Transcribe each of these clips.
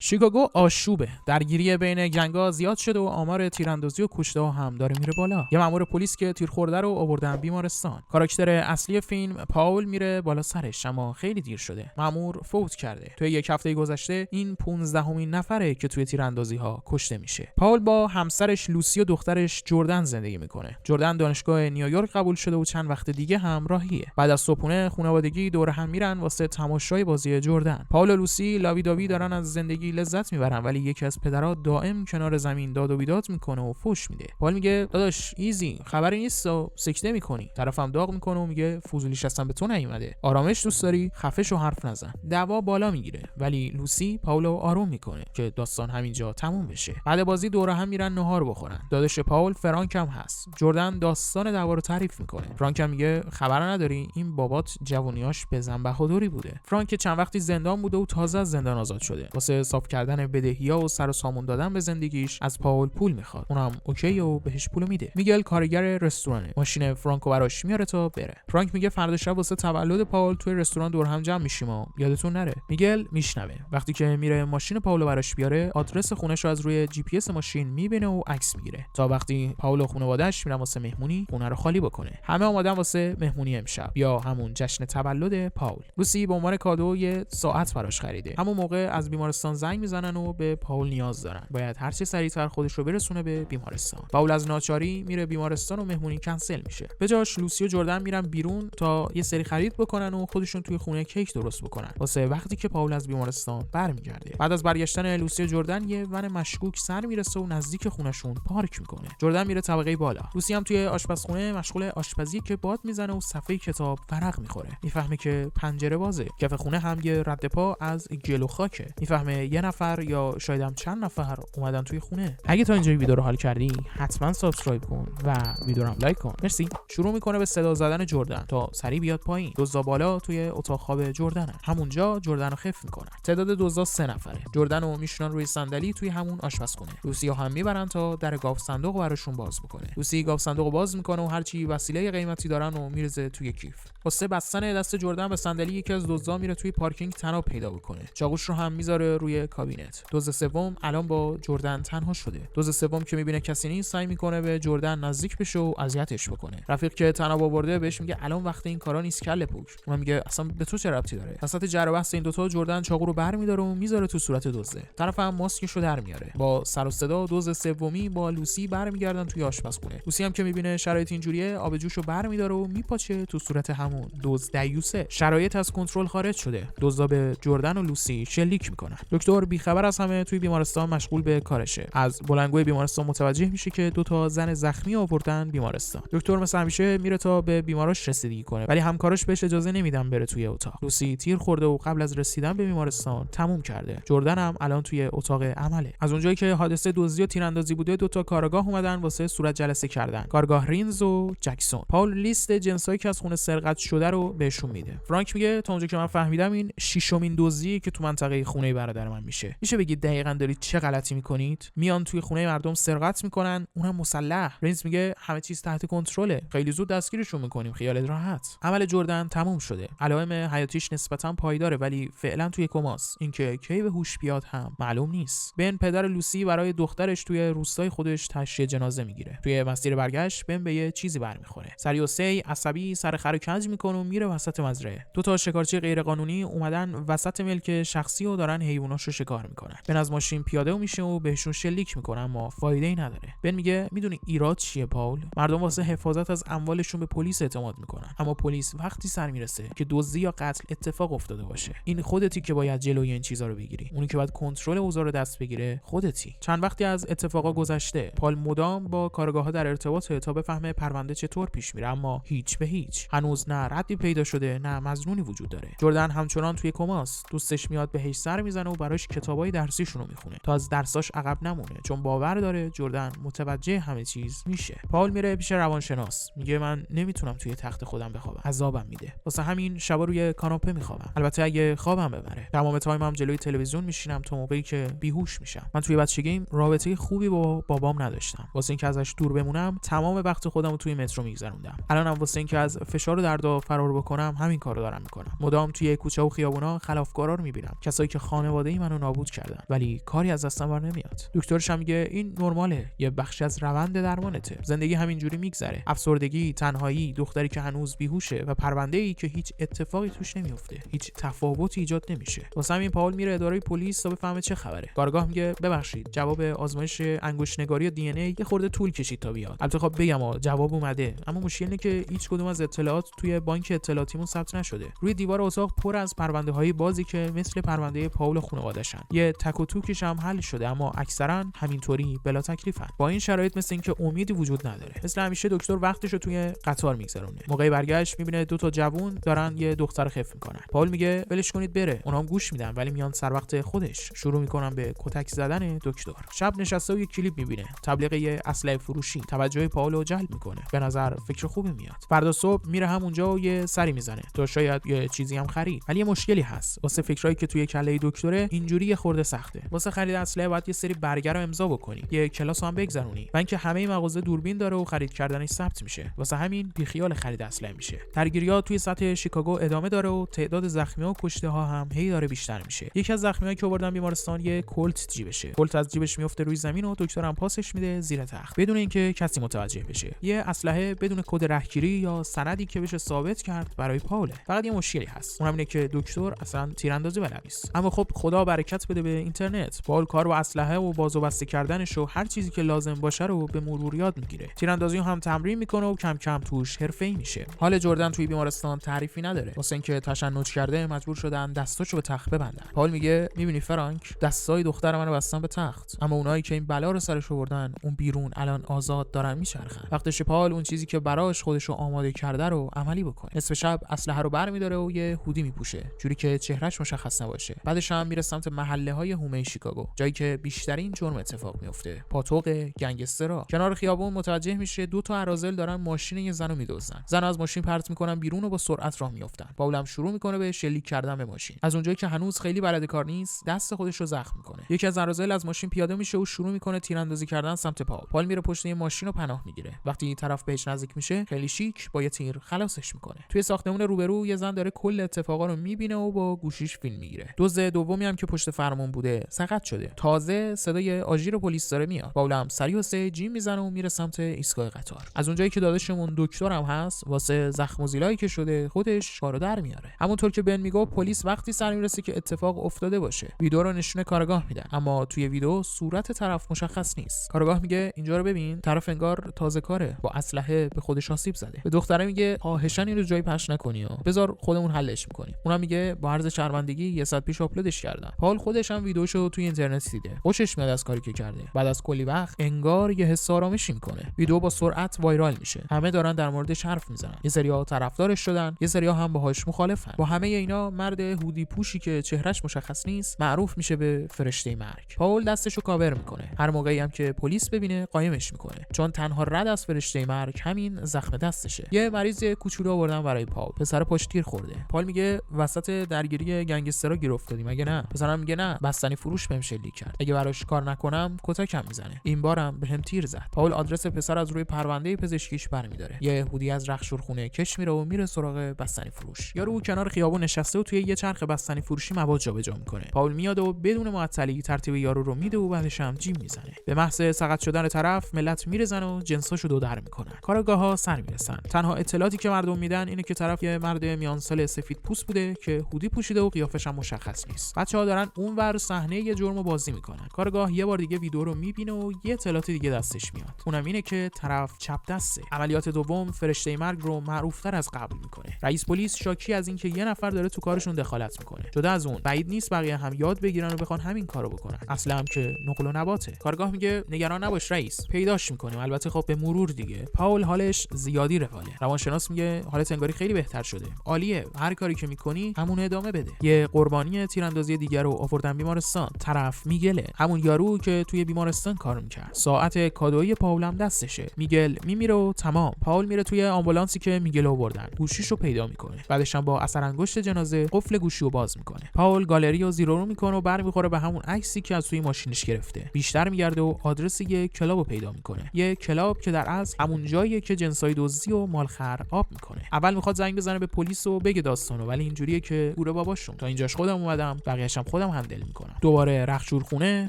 شیکاگو آشوبه. درگیری بین گنگ‌ها زیاد شده و آمار تیراندازی و کشته‌ها هم داره میره بالا. یه مأمور پلیس که تیر خورده رو آوردن بیمارستان. کاراکتر اصلی فیلم پاول میره بالا سرش، اما خیلی دیر شده. مأمور فوت کرده. توی یک هفته گذشته این 15مین نفره که توی تیراندازی‌ها کشته میشه. پاول با همسرش لوسی و دخترش جردن زندگی میکنه. جردن دانشگاه نیویورک قبول شده و چند وقت دیگه هم راهیه. بعد از صبحونه خانوادگی دور هم میرن واسه تماشای بازی جردن. پاول و لوسی لاوی داوی دارن از زندگی لذت میبرن، ولی یکی از پدرها دائم کنار زمین داد و بیداد میکنه و فوش میده. پاول میگه داداش ایزی، خبری نیست و سکته میکنی. طرفم داغ میکنه و میگه فوزولیش اصلا به تو نیومده. آرامش دوست داری؟ خفش و حرف نزن. دعوا بالا میگیره، ولی لوسی پاولو آروم میکنه که داستان همینجا تموم بشه. بعد بازی دور هم میرن نهار بخورن. داداش پاول فرانک هم هست. جردن داستان دعوا رو تعریف میکنه. فرانک هم میگه خبر نداری این بابات جوونیاش بزن بهادری بوده. فرانک چند وقتی زندان بوده و تازه از زندان آزاد شده. واسه صاف کردن بدهی‌ها و سر و سامون دادن به زندگیش از پاول پول میخواد. اونم اوکی و بهش پولو میده. میگل کارگر رستورانه. ماشین فرانکو براش میاره تا بره. فرانک میگه فردا شب واسه تولد پاول توی رستوران دور هم جمع میشیم و یادتون نره. میگل میشنوه. وقتی که میره ماشین پاولو براش بیاره، آدرس خونه‌ش رو از روی جی پی اس ماشین میبینه و عکس میگیره. تا وقتی پاول و خانواده‌اش میرن واسه مهمونی، خونه رو خالی بکنه. همه اومدن واسه مهمونی امشب یا همون جشن تولد پاول. لوسی به عنوان کادو یه ساعت براش خریده. همون موقع از بیمارستان زنگ میزنن و به پاول نیاز دارن. باید هر چه سریعتر خودش رو برسونه به بیمارستان. پاول از ناچاری میره بیمارستان و مهمونی کنسل میشه. به جاش لوسی و جردن میرن بیرون تا یه سری خرید بکنن و خودشون توی خونه کیک درست بکنن واسه وقتی که پاول از بیمارستان برمیگرده. بعد از برگشتن لوسی و جردن یه ون مشکوک سر میرسه و نزدیک خونهشون پارک میکنه. جردن میره طبقه بالا. لوسی هم توی آشپزخونه مشغول آشپزی که باد میزنه و صفحه کتاب ورق میخوره. میفهمه که پنجره بازه. کف خونه هم یه رد پا از گل و خاکه. میفهمه یه نفر یا شاید هم چند نفر اومدن توی خونه. اگه تا اینجای ویدیو رو حال کردی حتما سابسکرایب کن و ویدیو رو هم لایک کن. مرسی. شروع میکنه به صدا زدن جردن تا سری بیاد پایین. دزدا بالا توی اتاق خواب جردن. همونجا جردن رو خفت میکنن. تعداد دزدا 3 نفره. جردن رو میشونن روی صندلی توی همون آشپزخونه. لوسی هم میبرن تا در گاف صندوق براشون باز بکنه. لوسی گاف صندوق رو باز میکنه و هرچی وسیله قیمتی دارن و میرزه توی کیف. واسه بستن دست جردن به صندلی یکی از دزدا میره توی پارکینگ تناب پیدا بکنه. چاقوش رو هم میذاره روی کابینت. دزد سوم الان با جردن تنها شده. دزد سوم که میبینه کسی نیست سعی میکنه به جردن نزدیک بشه و اذیتش بکنه. رفیق که تناب آورده بهش میگه الان وقت این کارا نیست کله پوک. اون میگه اصلا به تو چه ربطی داره؟ وسط جر و بحث این دوتا جردن چاقو رو برمی‌داره و میذاره تو صورت دزده. طرف هم ماسکشو در میاره. با سر و صدا دزد سومی با لوسی برمیگردن توی آشپزخونه. لوسی هم که میبینه شرایط اینجوریه آب جوشو برمی‌داره و میپاچه تو صورت همون دزد دیوسه. شرایط از کنترل خارج شده. دزدا به جردن و لوسی شلیک میکنن. دکتر بیخبر از همه توی بیمارستان مشغول به کارشه. از بلندگوی بیمارستان متوجه میشه که 2 زن زخمی آوردن بیمارستان. دکتر مثل همیشه میره تا به بیماراش رسیدگی کنه، ولی همکاراش بهش اجازه نمیدن بره توی اتاق. لوسی تیر خورده و قبل از رسیدن به بیمارستان تموم کرده. جردن هم الان توی اتاق عمله. از اونجایی که حادثه دزدی و تیراندازی بوده 2 کارآگاه اومدن واسه صورت جلسه کردن. کارگاه رینز و جکسون. پاول لیست جنسایی که از خونه سرقت شده رو بهشون میده. فرانک میگه تا اونجا که من فهمیدم این 6مین دزدیه که تو منطقه خونه برادر من میشه. میشه بگید دقیقاً دارید چه غلطی میکنید؟ میان توی خونه مردم سرقت میکنن، اونم مسلح. رینز میگه همه چیز تحت کنترله. خیلی زود دستگیرشون میکنیم، خیالت راحت. عمل جردن تموم شده. علائم حیاتیش نسبتاً پایداره ولی فعلا توی کماست. اینکه کی به هوش بیاد هم معلوم نیست. بن پدر لوسی برای دخترش توی روستای خودش تشییع جنازه میگیره. توی مسیر برگشت بن به یه چیزی برمیخوره. سریوسی عصبی سر خر کج میکنه و میره وسط مزرعه. 2 شکارچی غیرقانونی اومدن وسط ملک شخصی و دارن حیواناشو شکار میکنن. بن از ماشین پیاده میشه و بهشون شلیک میکنه اما فایده‌ای نداره. بن میگه میدونی ایراد چیه پاول؟ مردم واسه حفاظت از اموالشون به پلیس اعتماد میکنن، اما پلیس وقتی سر میرسه که دزدی یا قتل اتفاق افتاده باشه. این خودتی که باید جلوی این چیزا رو بگیری. اونی که باید کنترل اوضاع رو دست بگیره خودتی. چند وقتی از اتفاقا گذشته. پال مدام با کارگاه‌ها در ارتباطه تا بفهمه پرونده چطور پیش میره، اما هیچ به هیچ. هنوز نه ردی پیدا شده نه مظنونی وجود داره. جردن همچنان توی کماست. دوستش میاد بهش سر میزنه و براش کتابای درسیشون رو میخونه تا از درساش عقب نمونه، چون باور داره جردن متوجه همه چیز میشه. پاول میره پیش روانشناس. میگه من نمیتونم توی تخت خودم بخوابم، عذابم میده. واسه همین شبا روی کاناپه میخوابم. البته اگه خوابم ببره. تمام تایمم جلوی تلویزیون میشینم تا موقعی که بیهوش میشم. من توی بچگیم رابطه خوبی با بابام نداشتم. واسه اینکه ازش دور بمونم تمام وقت خودم رو توی مترو میگذروندم. الانم واسه اینکه از فشار و درد فرار بکنم همین کارو دارم میکنم. مدام توی کوچه و خیابونا خلافکارا رو میبینم. کسایی که خانواده منو نابود کردن ولی کاری از دستم بر نمیاد. دکترش هم میگه این نرماله، یه بخشی از روند درمانته. زندگی همینجوری میگذره. افسردگی، تنهایی، دختری که هنوز بیهوشه و پرونده‌ای که هیچ اتفاقی توش نمیفته. هیچ تفاوتی ایجاد نمیشه. واسه همین پاول میره اداره پلیس تا بفهمه چه خبره. کارگاه میگه ببخشید جواب آزمایش انگشت‌نگاری و دی ان ای یه خورده طول کشید تا بیاد. البته خب بگم جواب اومده، اما مشکل اینه که هیچ کدوم از اطلاعات توی بانک اطلاعاتیمون ثبت نشده. روی دیوار اتاق پر از پرونده‌های بازی که مثل پرونده پاول و خانواده‌شن. یه تک و توکش هم حل شده اما اکثرا همینطوری بلا تکلیفن. با این شرایط مثل اینکه امیدی وجود نداره. مثل همیشه دکتر وقتشو توی قطار میگذرونه. موقع برگشت میبینه دو تا جوون دارن یه دختر خف میکنن. پاول میگه ولش کنید بره. اونام گوش میدن ولی میان سر وقت خودش شروع میکنن به کتک زدن دکتر. شب نشسته و یه کلیپ میبینه. تبلیغ یه اسلحه فروشی. توجه پاولو جلب میکنه. به نظر فکر خوبی میاد. فردا صبح میره همونجا و یه سری میزنه. تو شاید یه چیزی هم خرید. ولی یه مشکلی هست. واسه فکرایی که توی کله دکتره اینجوری یه خورده سخته. واسه خرید اسلحه باید یه سری برگر رو امضا بکنی. یه کلاس هم بگذرونی. و اینکه همه مغازه دوربین داره و خرید کردنش ثبت میشه. واسه همین بیخیال خرید اسلحه میشه. درگیری‌ها توی سطح شیکاگو ادامه داره و تعداد زخمی‌ها و کشته‌ها هم هی داره بیشتر میشه. یکی از زخمی‌ها که آوردن بیمارستان یه کلت جیبشه. کلت از جیبش میفته روی زمین و دکترم پاسش میده زیر تخت بدون اینکه کسی متوجه بشه. یه اسلحه بدون کد رهگیری یا سندی که بشه ثابت کرد برای پاوله. فقط یه مشکلی هست. اونم اینه که دکتر اصلا تیراندازی بلد نیست. اما خب خدا برکت بده به اینترنت. پاول کار با اسلحه و باز و بسته کردنش و هر چیزی که لازم باشه رو به مرور یاد میگیره. تیراندازی هم تمرین میکنه و کم کم توش حرفه‌ای میشه. حال جردن توی بیمارستان تعریفی نداره. واسه اینکه تشنج کرده مجبور شدن دستاشو به تخت ببندن. پاول میگه میبینی فرانک دستای دختر منو بستن به تخت، اما اونایی که این بلا رو سرش آوردن اون بیرون الان آزاد دارن میچرخن. وقتش پاول اون چیزی که براش خودشو آماده کرده رو عملی بکنه. نصف شب اسلحه رو برمی‌داره و یه هودی میپوشه جوری که چهرهش مشخص نباشه. بعدش هم میره سمت محله‌های هومه شیکاگو، جایی که بیشترین جرم اتفاق میفته. پاتوق گنگسترها. کنار خیابون متوجه میشه دو تا اراذل دارن ماشین یه زنو میدزدن. زن از ماشین پرت میکنن بیرون و با سرعت راه میافتن. پاول هم شروع میکنه به شلیک کردن به ماشین. از اونجایی که هنوز خیلی بلد کار نیست دست خودش رو زخم میکنه. یکی از اراذل از ماشین پیاده میشه و شروع میکنه تیراندازی کردن سمت پاول میره پشت یه ماشین و پناه میگیره. وقتی این طرف بهش نزدیک میشه خیلی شیک با یه تیر خلاصش میکنه. توی ساختمون روبرو یه زن داره کل اتفاقا رو میبینه و با گوشیش فیلم میگیره. دزد دومی هم که پشت فرمون بوده سقط شده. تازه صدای آژیر پلیس داره میاد. پاول هم سریع واسه جیم میزنه و میره سمت ایستگاه قطار. از اونجایی که داداشمون دکتر هم هست واسه زخم و زیلایی که شده خودش کارو در میاره. همونطور که بن میگه پلیس وقتی سر میرسه که اتفاق افتاده باشه. ویدیو رو نشونه کارگاه میدن اما توی ویدیو صورت طرف مشخص نیست. کارگاه میگه اینجا رو ببین، طرف انگار تازه کاره با اسلحه به خودش آسیب زده. به دختره میگه خواهشاً اینو جای پخش نکنی و بذار خودمون حلش میکنیم. اونم میگه با عرض شرمندگی یه ساعت پیش آپلودش کردم. پاول خودش هم ویدیوشو توی اینترنت دیده. خوشش میاد از کاری که کرده. بعد از کلی وقت انگار یه حس آرامشی میکنه. ویدیو با سرعت وایرال میشه. همه دارن در موردش حرف میزنن. یه سری‌ها طرفدارش شدن، یه سری‌ها هم باهاش مخالفن. با همه اینا مرد هودی پوشی که چهرهش مشخص نیست معروف میشه به فرشته مرگ. پاول دستشو کاور میکنه. هر موقعی هم که پلیس ببینه قایمش میکنه. چون تنها رد از فرشته مرگ همین زخم دستشه. یه مریض کوچولو آوردن برای پاول. پسر پاش تیر خورده. پاول میگه وسط درگیری گنگسترها گیر افتادیم. مگه نه؟ پسرم میگه نه، بستنی فروش بهم شلیک کرد. اگه براش کار نکنم کتکم میزنه. این بارم بهم تیر زد. پاول آدرس پسر از روی پرونده پزشکیش برمی‌داره. یه هودی از رخشورخونه کش میره و میره سراغ بستنی فروش. یارو کنار خیابون نشسته و توی یه چرخ بستنی فروشی مواد جابجا میکنه. پاول میاد و بدون معطلی ترتیب یارو رو میده و بعدش هم جیم میزنه. به محض سقط شدن طرف ملت میرزن و جنساشو دو در میکنن. کارگاه‌ها سر میرسن. تنها اطلاعاتی که مردم میدن اینه که طرف یه مرد میان سال سفید پوست بوده که هودی پوشیده و قیافش هم مشخص نیست. بچه‌ها دارن اونور صحنه یه جرمو بازی میکنن. کارگاه یه بار دیگه ویدیو رو میبینه و یه اطلاعات دیگه دستش میاد. اونم اینه که طرف چپ دسته. عملیات دوم فرشته مرگ رو معروفتر از قبل میکنه. رئیس پلیس شاکی از اینکه یه نفر داره تو کارشون دخالت میکنه. جدا از اون بعید نیست بقیه هم یاد بگیرن و بخوان همین کارو بکنن. اصلا هم که نقل و نباته. کارگاه میگه نگران نباش رئیس، پیداش میکنیم. البته خب به مرور دیگه. پاول حالش زیادی رواله. روانشناس میگه حالت انگاری خیلی بهتر شده. عالیه. هر کاری که میکنی همون ادامه بده. یه قربانی تیراندازی دیگر رو آوردن بیمارستان. طرف میگله، همون یارو که توی بیمارستان کار میکرد. ساعت کادویی پاول هم دستشه. میگل میمیره و تمام. پاول میره توی آمبولانسی که میگل آوردن. گوشیشو پیدا میکنه. بعدش هم با اثر انگشت جنازه قفل گوشیو باز میکنه. پاول گالری رو زیرو رو میکنه و برمیخوره به همون عکسی که از توی ماشینش گرفته. بیشتر میگرده و آدرس یه کلابو پیدا میکنه. یه کلاب که در اصل همون جاییه که جنسای دزدی و مالخر آب میکنه. اول میخواد زنگ بزنه به پلیس و بگه داستانو، ولی اینجوریه که گوره باباشون تا اینجاش خودم اومدم، بقیه‌شم خودم هندل میکنم. دوباره رخشورخونه،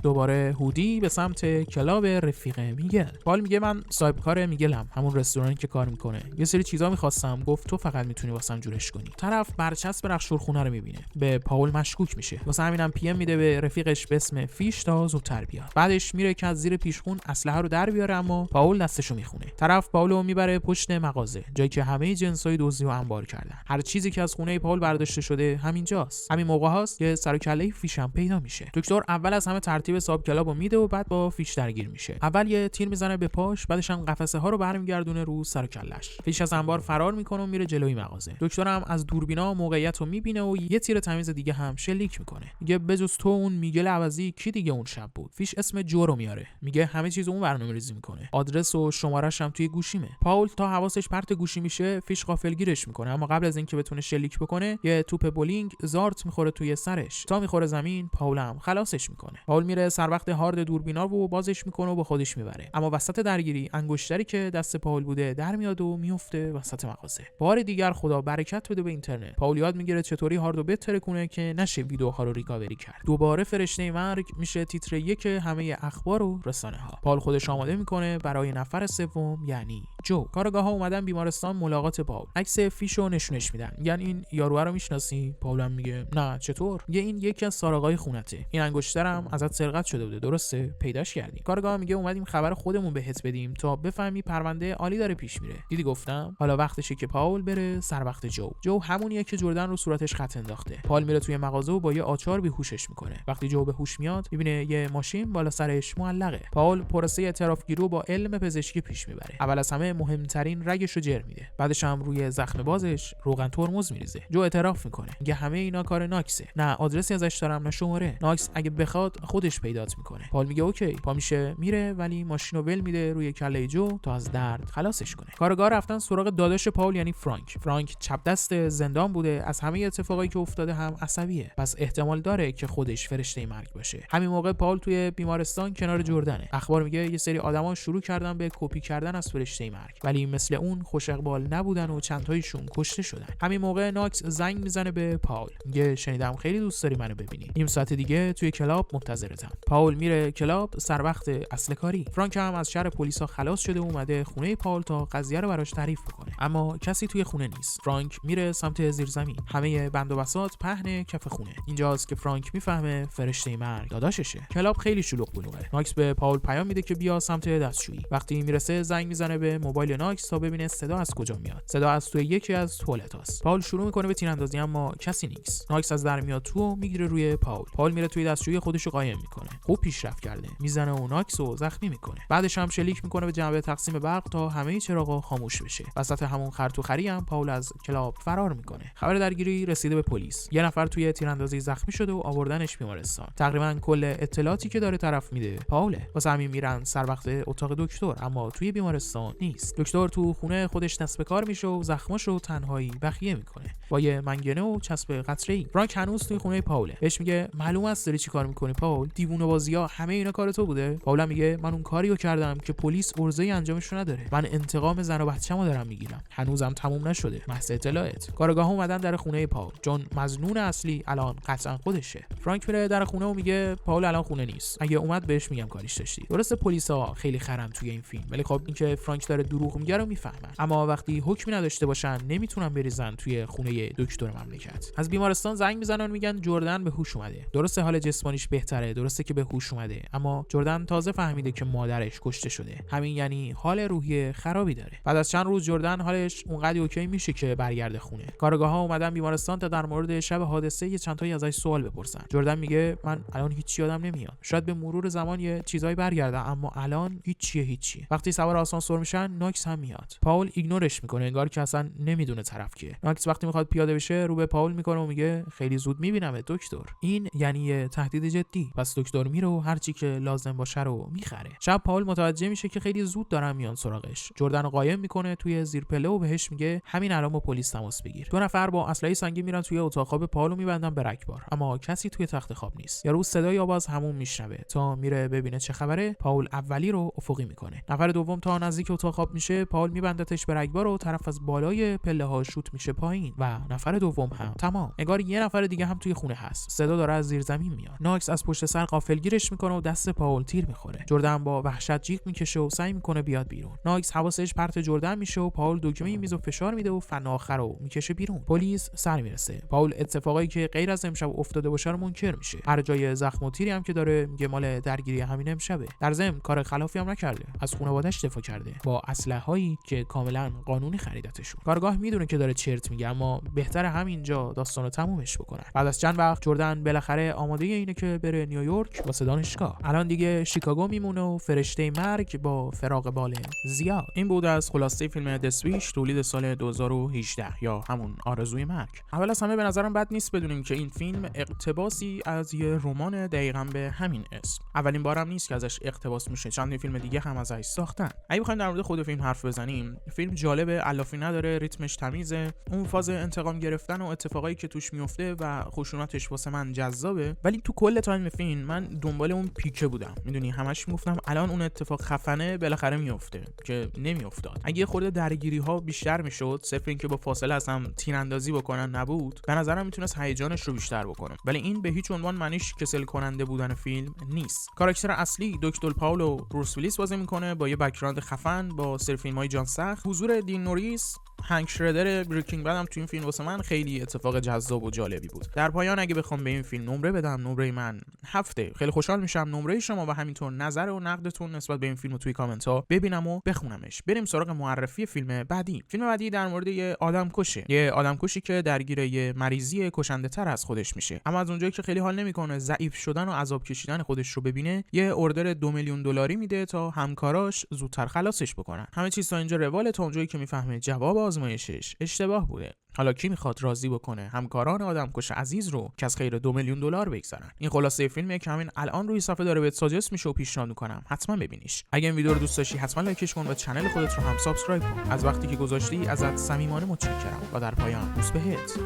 دوباره هودی به سمت کلاب رفیق میگل. پال میگه من صاحب کار میگلم، همون رستورانی که کار میکنه. یه سری چیزا میخواستم، گفت تو فقط میتونی واسم جورش کنی. طرف برچسب رخشورخونه رو میبینه، به پاول مشکوک میشه. واسه همینم پی ام میده به رفیقش به اسم فیش تا زودتر بیاد. بعدش میره که از زیر پیشخون اسلحه رو در بیاره، اما پاول دستشو میخونه. طرف پاولو میبره پشت مغازه، جایی که همه جنسای دزدی رو انبار کردن. هر چیزی که از خونه پاول برداشته شده همینجاست. همین موقع هاست که سر و کله فیش هم پیدا میشه. دکتر اول از همه ترتیب صاحب کلابو میده و بعد با فیش درگیر میشه. اول یه تیر میزنه به پاش، بعدش هم قفسه ها رو برمیگردونه رو سر و کله‌اش. فیش از انبار فرار میکنه و میره جلوی مغازه. دکتر هم از دوربینا موقعیت رو میبینه و یه تیر تمیز دیگه هم شلیک میکنه. میگه بجز تو اون میگل عوضی کی دیگه اون شب بود؟ فیش اسم جو رو میاره، میگه همه چیز اون برنامه‌ریزی میکنه. آدرس و شماره‌ش هم توی گوشیمه. پاول تا حواسش پرت گوشی میشه، فیش غافلگیرش میکنه، اما قبل از اینکه بتونه شلیک بکنه یه توپ بولینگ زارت میخوره توی سرش. تا میخوره زمین، پاول هم خلاصش میکنه. پاول میره سر وقت هارد دوربینا رو بازش میکنه و با خودش میبره. اما وسط درگیری انگشتری که دست پاول بوده در میاد و میفته وسط مغازه. بار دیگر خدا برکت بده به اینترنت. پاول یاد میگیره چطوری هاردو بتره کنه که نشه ویدیوها رو ریکاوری کرد. دوباره فرشته مرگ میشه تیتر 1 همه اخبار و رسانه ها. پاول خودش آماده میکنه برای نفر سوم، یعنی جو. کارگاه‌ها اومدن بیمارستان ملاقات پاول. عکس فیشو نشونش میدن، یعنی این یارو رو میشناسی؟ پاول هم میگه نه، چطور؟ میگه این یکی از سارقای خونته. این انگشترم ازت سرقت شده بوده، درسته؟ پیداش کردیم. کارگاه میگه اومدیم خبر خودمون بهت بدیم تا بفهمی پرونده عالی داره پیش میره. دیدی گفتم؟ حالا وقتشه که پاول بره سر وقت جو. جو همونیه که جردن رو صورتش خط انداخته. پاول میره توی مغازه و با یه آچار بیهوشش میکنه. وقتی جو به هوش میاد، میبینه یه ماشین بالا سرش معلقه. پاول پروسه اعترافگیری با علم پزشکی پیش میبره. اول از همه مهمترین رگشو جر میده. بعدش هم روی زخم بازش روغن ترمز میریزه. جو اعتراف میکنه، میگه همه اینا کار ناکسه. نه آدرسی ازش دارم نه شماره. ناکس اگه بخواد خودش پیدات میکنه. پاول میگه اوکی. پا میشه میره، ولی ماشینو ول میده روی کله جو تا از درد خلاصش کنه. کارگاه رفتن سراغ داداش پاول یعنی فرانک چپ دست زندان بوده. از همه اتفاقایی که افتاده هم عصبیه، پس احتمال داره که خودش فرشته مرگ باشه. همین موقع پاول توی بیمارستان کنار جردنه. اخبار میگه یه سری آدما شروع کردن به کپی کردن از فرشته مرگ، ولی مثل اون خوش اقبال نبودن و چند تایشون کشته شدن. همین موقع ناکس زنگ میزنه به پاول، میگه شنیدم خیلی دوست داری منو ببینی، نیم ساعت دیگه توی کلاب منتظرتم. پاول میره کلاب سر وقت اصل کاری. فرانک هم از شر پلیسا خلاص شده و اومده خونه پاول تا قضیه رو براش تعریف بکنه، اما کسی توی خونه نیست. فرانک میره سمت زیرزمین. همه بند و بساط پهن کف خونه. اینجاست که فرانک میفهمه فرشته مرگ داداششه. کلاب خیلی شلوغ بلوغه. ناکس به پاول پیام میده که بیا سمت دستشویی. وقتی میرسه زنگ میزنه به موبایل ناکس تا ببینه صدا از کجا میاد. صدا از توی یکی از توالتاست. پاول شروع میکنه به تیراندازی، اما کسی نیست. ناکس از در میاد تو و میگیره روی پاول. پاول میره توی دستشویی خودشو قایم میکنه. خوب پیشرفت کرده. میزنه و ناکس رو زخمی میکنه. بعدش هم شلیک میکنه به جنبه تقسیم برق تا همه چراغا خاموش بشه. وسط همون خرط و خری هم پاول از کلاب فرار میکنه. خبر درگیری رسیده به پلیس. یه نفر توی تیراندازی زخمی شده و آوردنش بیمارستان. تقریبا کل اطلاعاتی که داره طرف میده پاوله. واسه همین میرن سر وقت اتاق دکتر، اما توی بیمارستان نیست. دکتر تو خونه خودش دست به کار میشه و زخماشو تنهایی بخیه میکنه با یه منگنه و چسب قطره‌ای. فرانک هنوز توی خونه پاوله. بهش میگه معلوم است داری چیکار میکنی پاول؟ دیوونه بازی‌ها همه اینا کار تو بوده؟ پاول میگه من اون کاریو کردم که پلیس ارزه‌ای انجامش نداره. من انتقام زن و بچه‌مو دارم میگیرم. هنوزم تموم نشده. محض اطلاعت. کارگاه‌ها اومدن در خونه پاول. چون مظنون اصلی الان قطعا خودشه. فرانک میره در خونه و میگه پاول الان خونه نیست. اگه اومد بهش میگم کاریش داشتی. درسته پلیسا خیلی خرن توی این فیلم، ولی خب اینکه فرانک داره دروغ میگه رو میفهمن. اما وقتی حکمی نداشته باشن نمیتونن بریزن توی خونه دکتر مملکت. از بیمارستان زنگ میزنن میگن جردن به هوش اومده. درسته حال جسمانیش بهتره، درسته که به هوش اومده، اما جردن تازه فهمیده که مادرش کشته شده. همین یعنی حال روحی خرابی داره. بعد از چند روز جردن حالش اونقدر اوکی میشه که برگرده خونه. کارگاه‌ها اومدن بیمارستان تا در مورد شب حادثه یه چند تایی ازش سوال بپرسن. جردن میگه من الان هیچ یادم نمیاد. شاید به مرور زمان یه چیزایی برگرده، اما الان هیچی. وقتی سوار آسانسور میشن ناکس هم میاد. پاول ایگنورش میکنه، انگار که اصلا نمیدونه طرف کیه. ناکس وقتی میخواد پیاده بشه رو به پاول میکنه و میگه خیلی زود میبینمت دکتر. این یعنی تهدید جدی. پس دکتر میره و هر چی که لازم باشه رو میخره. شب پاول متوجه میشه که خیلی زود دارن میان سراغش. جردن رو قایم میکنه توی زیر پله و بهش میگه همین الان با پلیس تماس بگیر. دو نفر با اسلحه سنگین میرن توی اتاق خواب پاول رو میبندن به رگبار، اما کسی توی تخت خواب نیست. یارو صدای آواز همون میشنوه تا میره ببینه چه خبره. پاول اولی رو افقی میکنه. نفر دوم تا نزدیک اتاق خواب آب میشه، پاول میبندتش به رگبار و طرف از بالای پله ها شوت میشه پایین و نفر دوم هم تمام. انگار یه نفر دیگه هم توی خونه هست. صدا داره از زیر زمین میاد. ناکس از پشت سر غافلگیرش میکنه و دست پاول تیر میخوره. جردن با وحشت جیغ میکشه و سعی میکنه بیاد بیرون. ناکس حواسش پرت جردن میشه و پاول دکمه میز و فشار میده و فن آخر رو میکشه بیرون. پلیس سر میرسه. پاول اتفاقایی که غیر از امشب افتاده باشه رو منکر میشه. هر جای زخم و تیری هم که داره میگه مال درگیری همین امشبه. در ضمن کار خلافی هم نکرده. از خانواده‌اش دفاع کرده با اسلحه‌ای که کاملا قانونی خریدتشون. کارگاه میدونه که داره چرت میگه، اما بهتر همینجا داستانو تمومش بکنن. بعد از چند وقت جردن بالاخره آماده اینه که بره نیویورک واسه دانشگاه. الان دیگه شیکاگو میمونه و فرشته مرگ با فراق بال زیاد. این بود از خلاصه فیلم دسویش، تولید سال 2018 یا همون آرزوی مرگ. اول از همه به نظرم بد نیست بدونیم که این فیلم اقتباسی از یه رمان دقیقاً به همین اسم. اولین بارم نیست که ازش اقتباس میشه، چند فیلم دیگه هم ازش ساختن. اگه بخوایم در مورد خود فیلم حرف بزنیم، فیلم جالبه، علافی نداره، ریتمش تمیزه، اون فاز انتقام گرفتن و اتفاقایی که توش میفته و خشونتش واسه من جذابه، ولی تو کل تایم فیلم من دنبال اون پیکه بودم. میدونی همش میگفتم الان اون اتفاق خفنه بالاخره میفته که نمیافتاد. اگه خورده درگیری ها بیشتر میشد، صرف اینکه با فاصله از هم تیراندازی بکنن نبود، به نظرم میتونست هیجانش رو بیشتر بکنه. ولی این به هیچ عنوان معنیش کسل کننده بودن فیلم نیست. کاراکتر اصلی دکتر پاول و بروس ویلیس بازی میکنه با یه بک‌گراند خفن، با سر فیلم‌های جان سخت. حضور دین نوریس، هنگ شردر بریکینگ بد هم تو این فیلم واسه من خیلی اتفاق جذاب و جالبی بود. در پایان اگه بخوام به این فیلم نمره بدم، نمره من 7. خیلی خوشحال میشم نمره شما و همینطور نظر و نقدتون نسبت به این فیلم رو توی کامنت ها ببینم و بخونمش. بریم سراغ معرفی فیلم بعدی. فیلم بعدی در مورد یه آدمکشه. یه آدمکشی که درگیر یه مریضی کشنده تر از خودش میشه، اما از اونجایی که خیلی حال نمیکنه ضعیف شدن و عذاب کشیدن خودش رو ببینه، یه اوردر 2 میلیون دلاری میده تا همکاراش زودتر خلاصش بکنن. همه چیز تا اینجا رواله تا اونجایی که میفهمه جواب آزمایشش اشتباه بوده. حالا کی میخواد راضی بکنه همکاران آدمکش عزیز رو که از خیر 2 میلیون دلار بگذرن؟ این خلاصه فیلمیه که همین الان روی صفحه داره بهت ساجست میشه و پیشنهاد میکنم حتما ببینیش. اگه این ویدیو رو دوست داشتی حتما لایکش کن و کانال خودت رو هم سابسکرایب کن. از وقتی که گذاشتی ازت صمیمانه متشکرم و در پایان بوس بهت.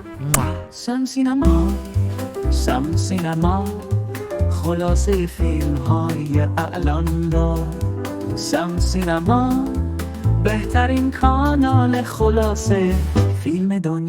سم سینما خلاصه فیلم های اعلان دار. سم سینما بهترین کانال خلاصه فیلم دنیا.